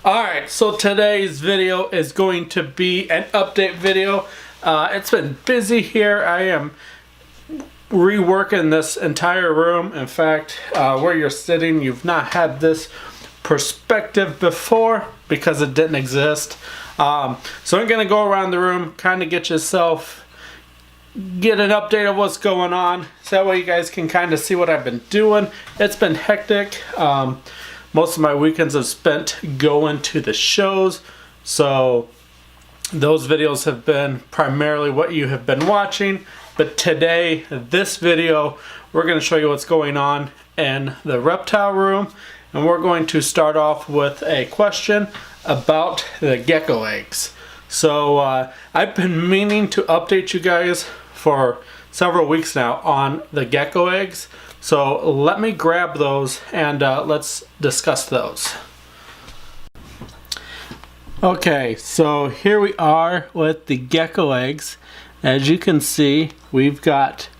Alright, so today's video is going to be an update video. It's been busy here. I am reworking this entire room. In fact, where you're sitting, you've not had this perspective before because it didn't exist. So I'm going to go around the room, kind of get an update of what's going on. So that way you guys can kind of see what I've been doing. It's been hectic. Most of my weekends have spent going to the shows, so those videos have been primarily what you have been watching. But today, this video, we're going to show you what's going on in the reptile room, and we're going to start off with a question about the gecko eggs. So I've been meaning to update you guys for several weeks now on the gecko eggs. So let me grab those and let's discuss those. Okay, so here we are with the gecko eggs. As you can see, we've got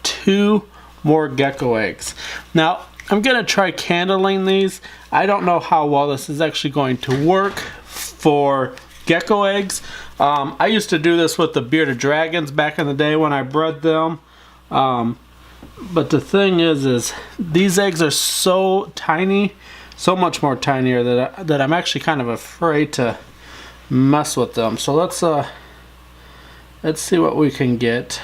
2 more gecko eggs. Now, I'm going to try candling these. I don't know how well this is actually going to work for gecko eggs. I used to do this with the bearded dragons back in the day when I bred them. But the thing is these eggs are so tiny, so much more tinier that I'm actually kind of afraid to mess with them. So let's see what we can get.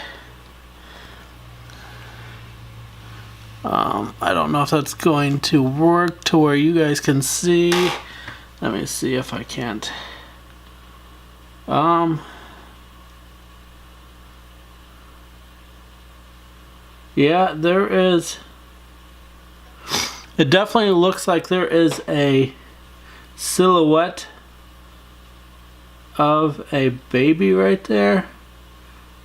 I don't know if that's going to work to where you guys can see. Let me see if I can't. Yeah, there is. It definitely looks like there is a silhouette of a baby right there.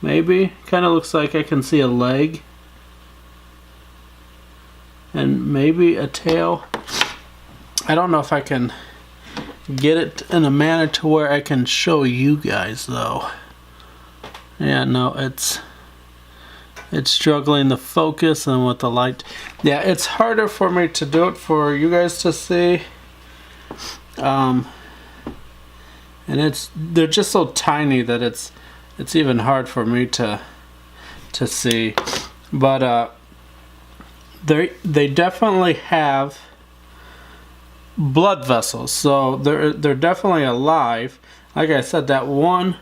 Maybe. Kind of looks like I can see a leg. And maybe a tail. I don't know if I can get it in a manner to where I can show you guys though. Yeah, no, it's struggling to focus and with the light. Yeah, it's harder for me to do it for you guys to see. And they're just so tiny that it's even hard for me to see. But they definitely have blood vessels, so they're definitely alive. Like I said, that one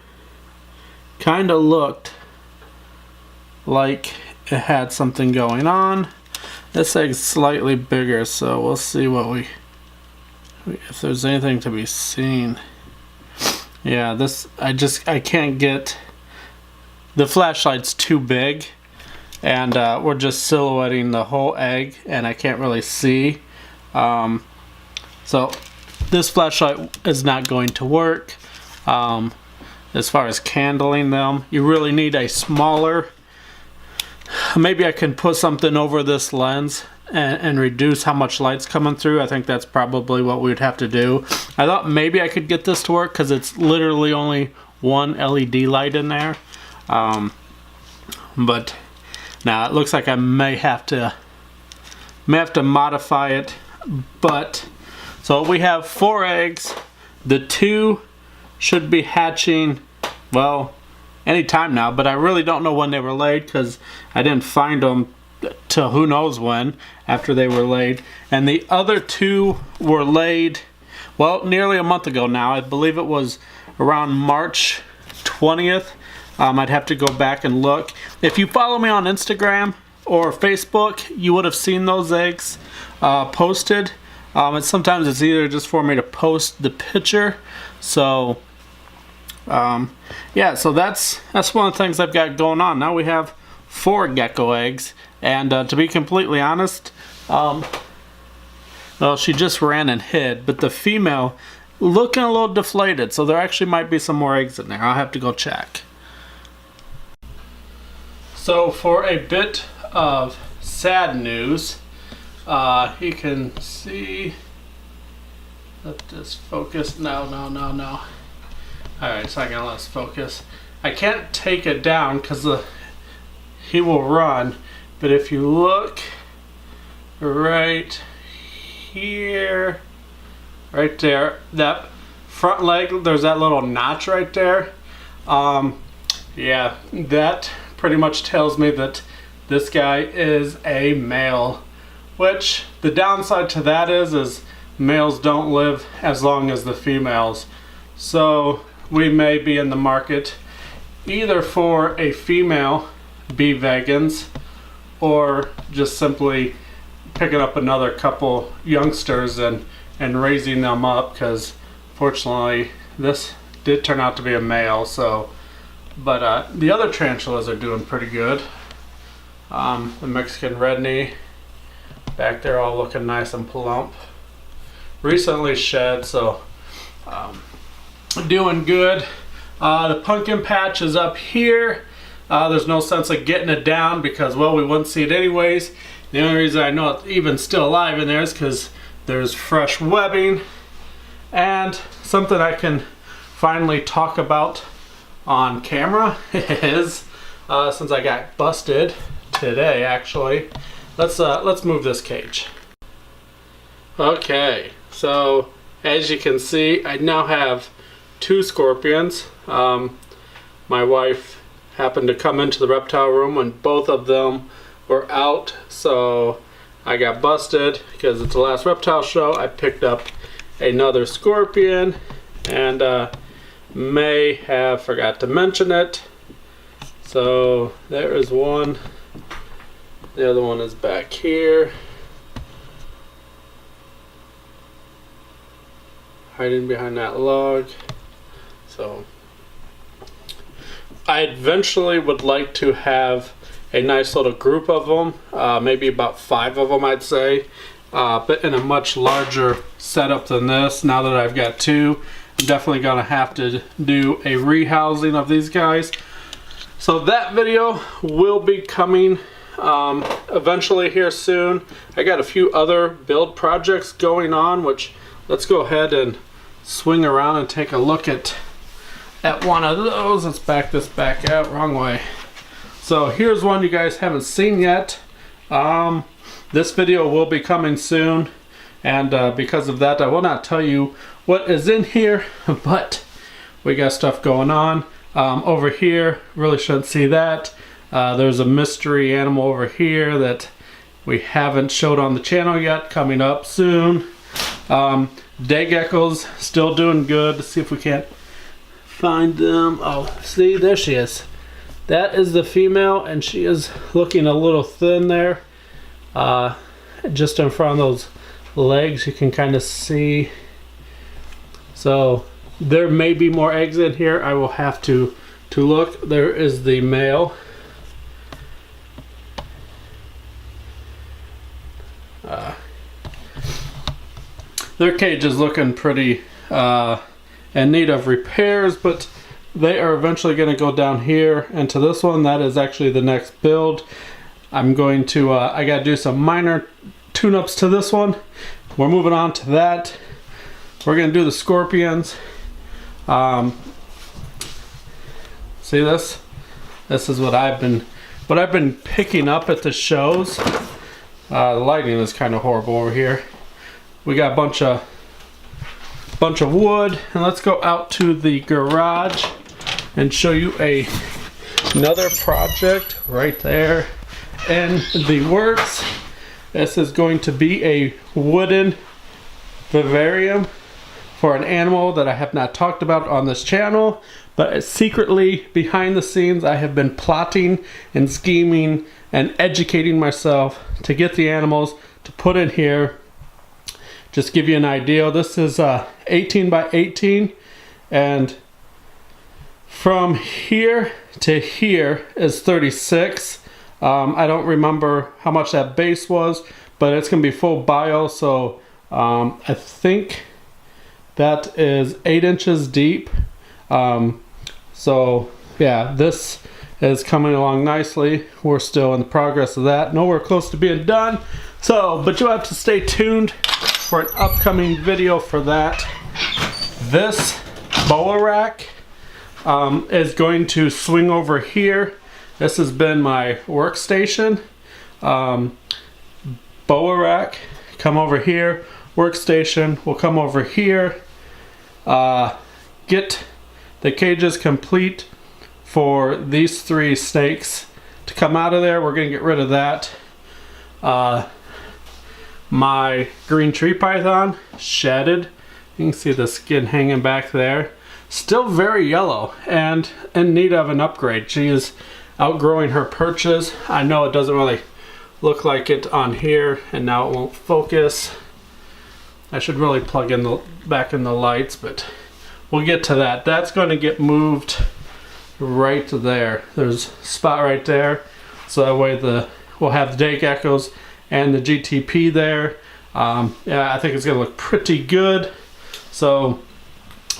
kind of looked like it had something going on. This egg's slightly bigger, so we'll see what if there's anything to be seen. Yeah, this I can't get the flashlight's too big, and we're just silhouetting the whole egg, and I can't really see. So this flashlight is not going to work. As far as candling them, you really need a smaller. Maybe I can put something over this lens and reduce how much light's coming through. I think that's probably what we'd have to do. I thought maybe I could get this to work because it's literally only one LED light in there. But now it looks like I may have to modify it. But so we have 4 eggs. The 2 should be hatching, well, anytime now, but I really don't know when they were laid because I didn't find them till who knows when after they were laid. And the other 2 were laid, well, nearly a month ago now. I believe it was around March 20th. I'd have to go back and look. If you follow me on Instagram or Facebook, you would have seen those eggs posted. And sometimes it's either just for me to post the picture. So yeah, so that's one of the things I've got going on. Now we have 4 gecko eggs, and to be completely honest, well, she just ran and hid, but the female looking a little deflated, so there actually might be some more eggs in there. I'll have to go check. So for a bit of sad news, you can see, let this focus, no. Alright, so I can let us focus. I can't take it down because he will run, but if you look right here, right there. That front leg, there's that little notch right there. Yeah, that pretty much tells me that this guy is a male, which the downside to that is males don't live as long as the females. So we may be in the market either for a female bee vegans or just simply picking up another couple youngsters and raising them up, because fortunately this did turn out to be a male. So but the other tarantulas are doing pretty good. The Mexican red knee back there all looking nice and plump, recently shed, so doing good. The pumpkin patch is up here. There's no sense of getting it down because, well, we wouldn't see it anyways. The only reason I know it's even still alive in there is because there's fresh webbing. And something I can finally talk about on camera is, since I got busted today actually, let's move this cage. Okay, so as you can see, I now have 2 scorpions. My wife happened to come into the reptile room when both of them were out, so I got busted because it's the last reptile show. I picked up another scorpion and may have forgot to mention it. So there is one. The other one is back here, hiding behind that log. So I eventually would like to have a nice little group of them, maybe about 5 of them I'd say, but in a much larger setup than this. Now that I've got 2, I'm definitely gonna have to do a rehousing of these guys. So that video will be coming eventually here soon. I got a few other build projects going on, which let's go ahead and swing around and take a look at one of those. Let's back this back out, wrong way. So here's one you guys haven't seen yet. This video will be coming soon, and because of that I will not tell you what is in here, but we got stuff going on. Over here, really shouldn't see that. There's a mystery animal over here that we haven't showed on the channel yet, coming up soon. Day geckos still doing good. Let's see if we can't find them. Oh, see, there she is. That is the female, and she is looking a little thin there. Just in front of those legs, you can kind of see. So there may be more eggs in here. I will have to look. There is the male. Their cage is looking pretty in need of repairs, but they are eventually going to go down here into this one. That is actually the next build. I'm going to, I got to do some minor tune-ups to this one. We're moving on to that. We're going to do the scorpions. See this? This is what I've been picking up at the shows. The lighting is kind of horrible over here. We got a bunch of wood, and let's go out to the garage and show you another project right there in the works. This is going to be a wooden vivarium for an animal that I have not talked about on this channel, but secretly behind the scenes I have been plotting and scheming and educating myself to get the animals to put in here. Just give you an idea, this is 18 by 18, and from here to here is 36. I don't remember how much that base was, but it's going to be full bio, so I think that is 8 inches deep. So yeah, this is coming along nicely. We're still in the progress of that, nowhere close to being done. So, but you'll have to stay tuned for an upcoming video for that. This boa rack is going to swing over here. This has been my workstation. Boa rack, come over here. workstation. We'll come over here, get the cages complete for these 3 snakes to come out of there. We're gonna get rid of that. My green tree python shedded. You can see the skin hanging back there. Still very yellow and in need of an upgrade. She is outgrowing her perches. I know it doesn't really look like it on here, and now it won't focus. I should really plug in back in the lights, but we'll get to that. That's going to get moved right there. There's a spot right there, so that way we'll have the day geckos and the GTP there. Yeah, I think it's gonna look pretty good. So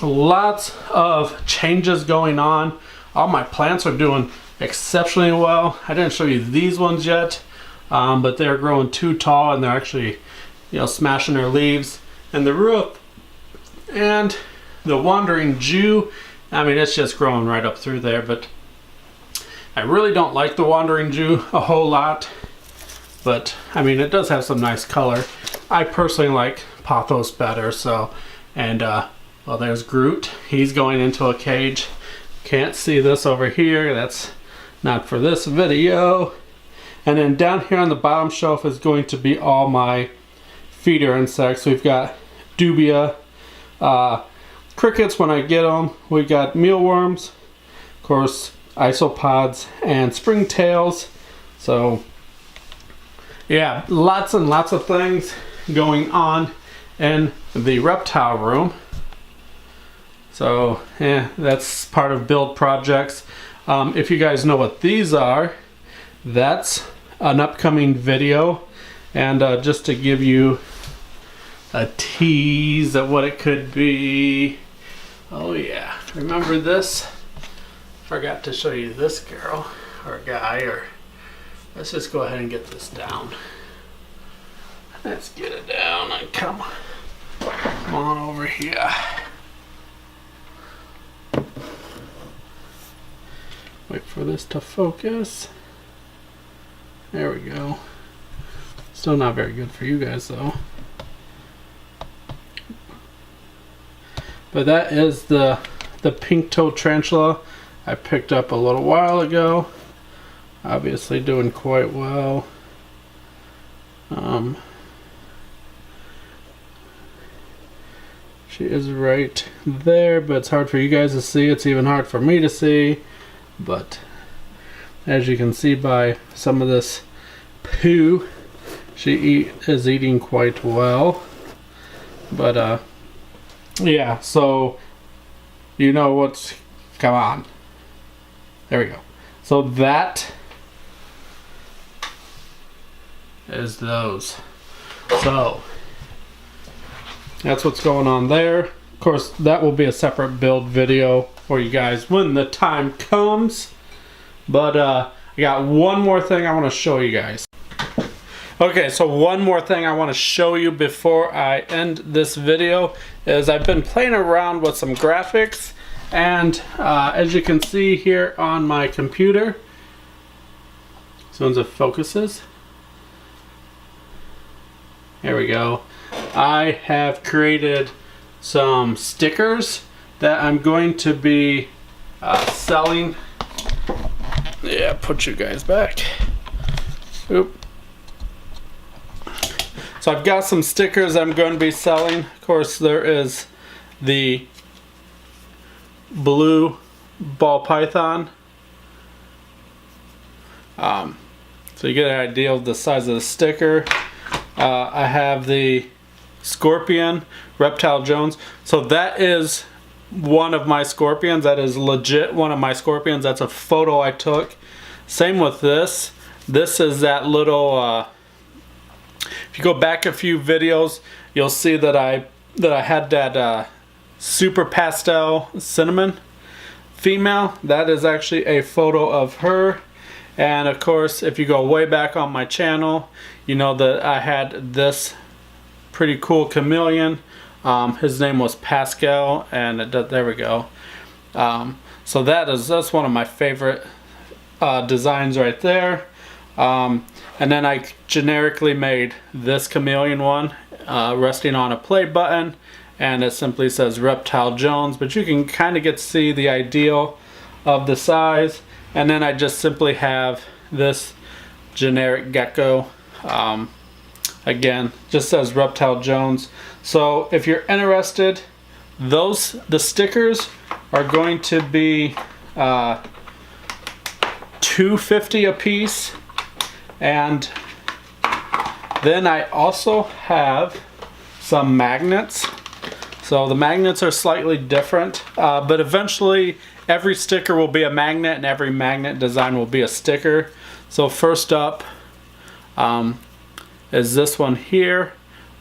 lots of changes going on. All my plants are doing exceptionally well. I didn't show you these ones yet, but they're growing too tall and they're actually, smashing their leaves. And the roof and the wandering Jew, I mean, it's just growing right up through there, but I really don't like the wandering Jew a whole lot. But I mean, it does have some nice color. I personally like pothos better. So, and well, there's Groot. He's going into a cage. Can't see this over here. That's not for this video. And then down here on the bottom shelf is going to be all my feeder insects. We've got dubia, crickets when I get them. We got mealworms, of course, isopods, and springtails. So yeah, lots and lots of things going on in the reptile room. So yeah, that's part of build projects. If you guys know what these are, that's an upcoming video. And just to give you a tease of what it could be. Oh yeah, remember this? Forgot to show you this girl or guy, or let's just go ahead and get this down. Let's get it down and come on over here. Wait for this to focus. There we go. Still not very good for you guys though. But that is the pink-toed tarantula I picked up a little while ago. Obviously doing quite well. She is right there, but it's hard for you guys to see. It's even hard for me to see. But as you can see by some of this poo, she is eating quite well. But yeah, so you know what's, come on. There we go. So that is those. So that's what's going on there. Of course, that will be a separate build video for you guys when the time comes. But I got one more thing I want to show you guys. Okay, so one more thing I want to show you before I end this video is I've been playing around with some graphics, and as you can see here on my computer, as soon as it focuses, there we go. I have created some stickers that I'm going to be selling. Yeah, put you guys back. Oop. So I've got some stickers I'm going to be selling. Of course, there is the blue ball python. So you get an idea of the size of the sticker. I have the scorpion, Reptile Jones. So that is one of my scorpions. That is legit one of my scorpions. That's a photo I took. Same with this. This is that little... if you go back a few videos, you'll see that I had that super pastel cinnamon female. That is actually a photo of her. And of course, if you go way back on my channel, you know that I had this pretty cool chameleon. His name was Pascal, and there we go. So that's one of my favorite designs right there. And then I generically made this chameleon one. resting on a play button, and it simply says Reptile Jones, but you can kind of get to see the ideal of the size. And then I just simply have this generic gecko. Again, just says Reptile Jones. So if you're interested, the stickers are going to be $2.50 a piece. And then I also have some magnets. So the magnets are slightly different, but eventually every sticker will be a magnet and every magnet design will be a sticker. So first up is this one here,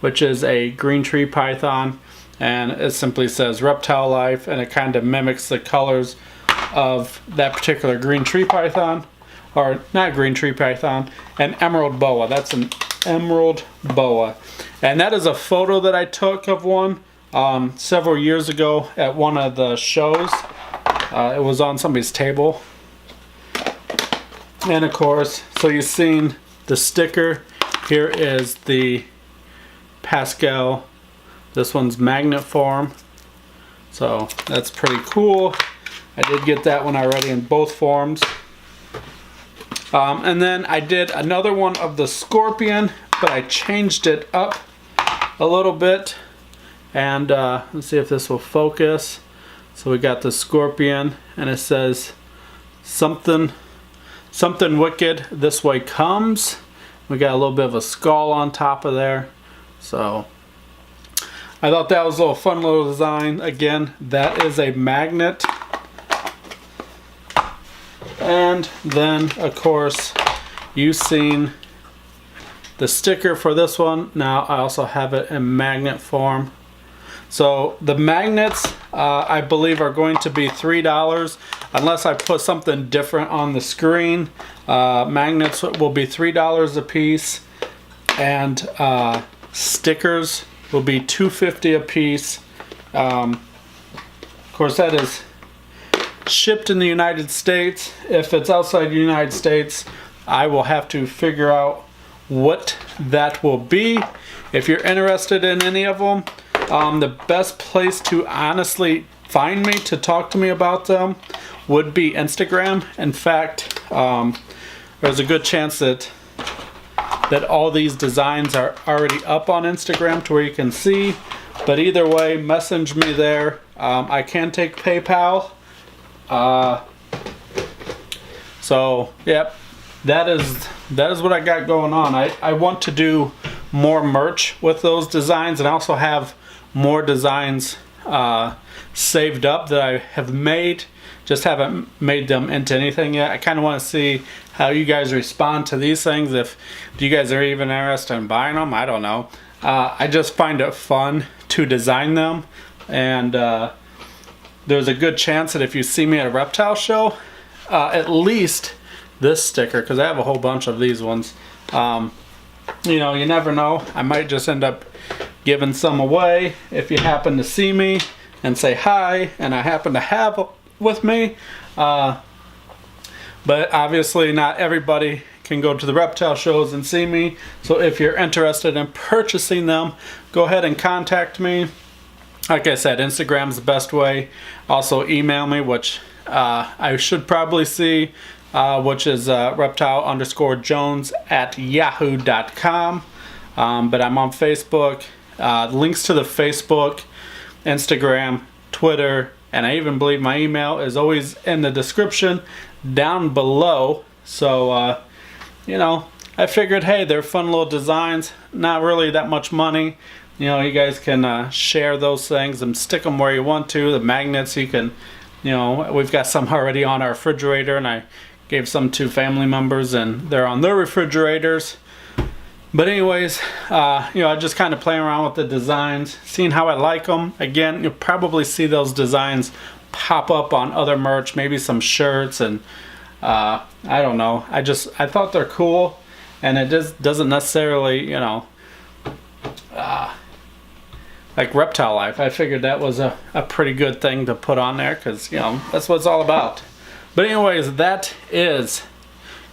which is a green tree python, and it simply says Reptile Life, and it kind of mimics the colors of that particular green tree python, or not green tree python, an emerald boa. That's an emerald boa, and that is a photo that I took of one several years ago at one of the shows. It was on somebody's table, and of course, so you've seen the sticker. Here is the pastel. This one's magnet form, so that's pretty cool. I did get that one already in both forms. And then I did another one of the scorpion, but I changed it up a little bit. And let's see if this will focus. So we got the scorpion, and it says something wicked this way comes. We got a little bit of a skull on top of there. So I thought that was a little fun little design. Again, that is a magnet. And then, of course, you've seen the sticker for this one. Now I also have it in magnet form. So the magnets, I believe, are going to be $3 unless I put something different on the screen. Magnets will be $3 a piece, and stickers will be $2.50 a piece. Of course, that is shipped in the United States. If it's outside the United States, I will have to figure out what that will be. If you're interested in any of them, the best place to honestly find me, to talk to me about them, would be Instagram. In fact, there's a good chance that all these designs are already up on Instagram to where you can see. But either way, message me there. I can take PayPal. So yep, that is what I got going on. I want to do more merch with those designs, and I also have more designs saved up that I have made, just haven't made them into anything yet. I kind of want to see how you guys respond to these things, if you guys are even interested in buying them. I don't know. I just find it fun to design them, and there's a good chance that if you see me at a reptile show, at least this sticker, because I have a whole bunch of these ones, you know, you never know. I might just end up giving some away if you happen to see me and say hi, and I happen to have with me. But obviously not everybody can go to the reptile shows and see me. So if you're interested in purchasing them, go ahead and contact me. Like I said, Instagram's the best way. Also email me, which I should probably see, which is reptile_jones@yahoo.com. But I'm on Facebook. Links to the Facebook, Instagram, Twitter, and I even believe my email is always in the description down below. So, you know, I figured, hey, they're fun little designs, not really that much money. You know, you guys can share those things and stick them where you want to. The magnets, you can, you know, we've got some already on our refrigerator, and I gave some to family members, and they're on their refrigerators. But anyways, you know, I just kind of playing around with the designs, seeing how I like them. Again, you'll probably see those designs pop up on other merch, maybe some shirts, and I don't know. I thought they're cool, and it just doesn't necessarily, you know, like Reptile Life. I figured that was a pretty good thing to put on there, because, you know, that's what it's all about. But anyways, that is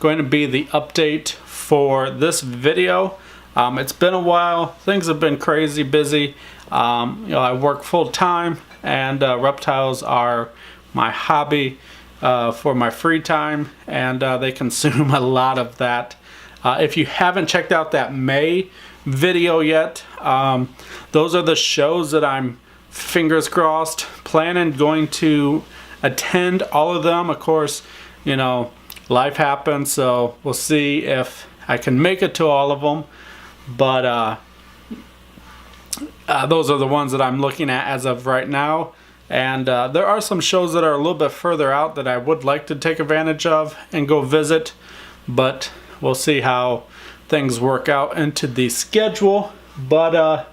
going to be the update for this video. It's been a while. Things have been crazy busy. I work full time, and reptiles are my hobby for my free time, and they consume a lot of that. If you haven't checked out that May video yet, those are the shows that I'm, fingers crossed, planning going to attend all of them. Of course, life happens, so we'll see if I can make it to all of them. But those are the ones that I'm looking at as of right now. And there are some shows that are a little bit further out that I would like to take advantage of and go visit. But we'll see how things work out into the schedule. But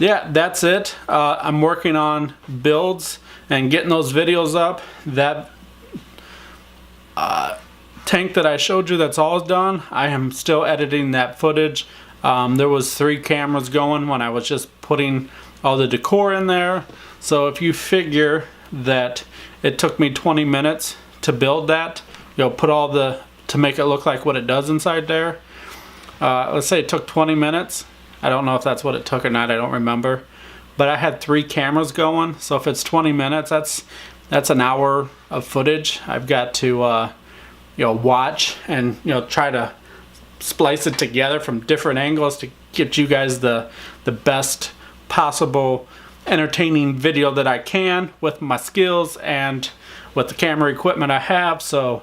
yeah, that's it. I'm working on builds and getting those videos up. That tank that I showed you, that's all done. I am still editing that footage. There was 3 cameras going when I was just putting all the decor in there. So if you figure that it took me 20 minutes to build that, put all to make it look like what it does inside there. Let's say it took 20 minutes. I don't know if that's what it took or not, I don't remember. But I had 3 cameras going, so if it's 20 minutes, that's an hour of footage I've got to watch and try to splice it together from different angles to get you guys the best possible entertaining video that I can with my skills and with the camera equipment I have. So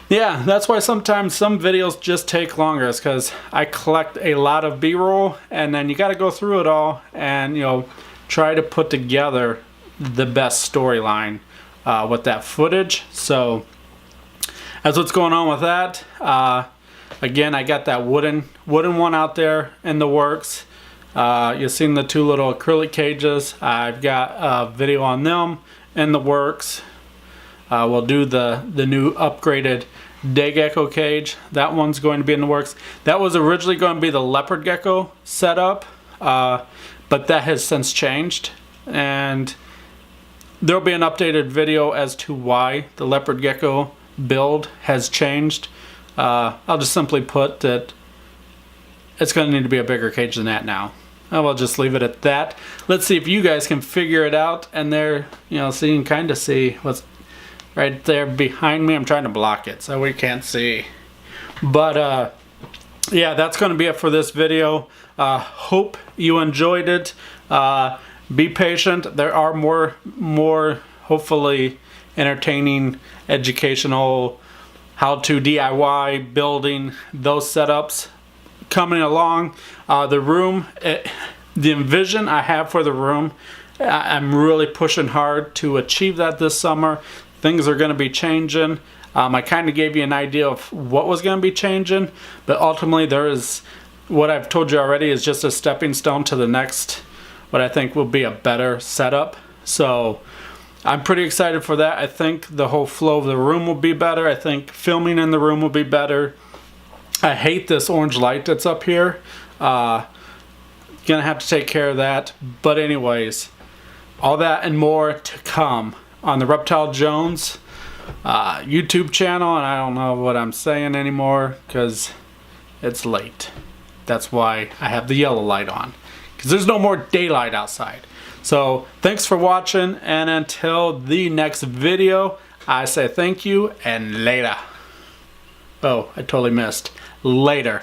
yeah, that's why sometimes some videos just take longer, is because I collect a lot of B-roll, and then you got to go through it all and try to put together the best storyline with that footage. So that's what's going on with that. Again, I got that wooden one out there in the works. You've seen the 2 little acrylic cages. I've got a video on them in the works. We'll do the new upgraded day gecko cage. That one's going to be in the works. That was originally going to be the leopard gecko setup, but that has since changed, and there'll be an updated video as to why the leopard gecko build has changed. I'll just simply put that it's going to need to be a bigger cage than that now. I will just leave it at that. Let's see if you guys can figure it out. And there, so you can kind of see what's right there behind me. I'm trying to block it so we can't see. But yeah, that's going to be it for this video. Hope you enjoyed it. Be patient. There are more hopefully entertaining, educational, how to DIY building, those setups coming along. The room, the vision I have for the room, I'm really pushing hard to achieve that this summer. Things are going to be changing. I kind of gave you an idea of what was going to be changing, but ultimately there is, what I've told you already is just a stepping stone to the next, what I think will be a better setup. So I'm pretty excited for that. I think the whole flow of the room will be better. I think filming in the room will be better. I hate this orange light that's up here. Gonna have to take care of that. But anyways, all that and more to come on the Reptile Jones YouTube channel. And I don't know what I'm saying anymore because it's late. That's why I have the yellow light on, because there's no more daylight outside. So thanks for watching, and until the next video, I say thank you and later. Oh, I totally missed. Later.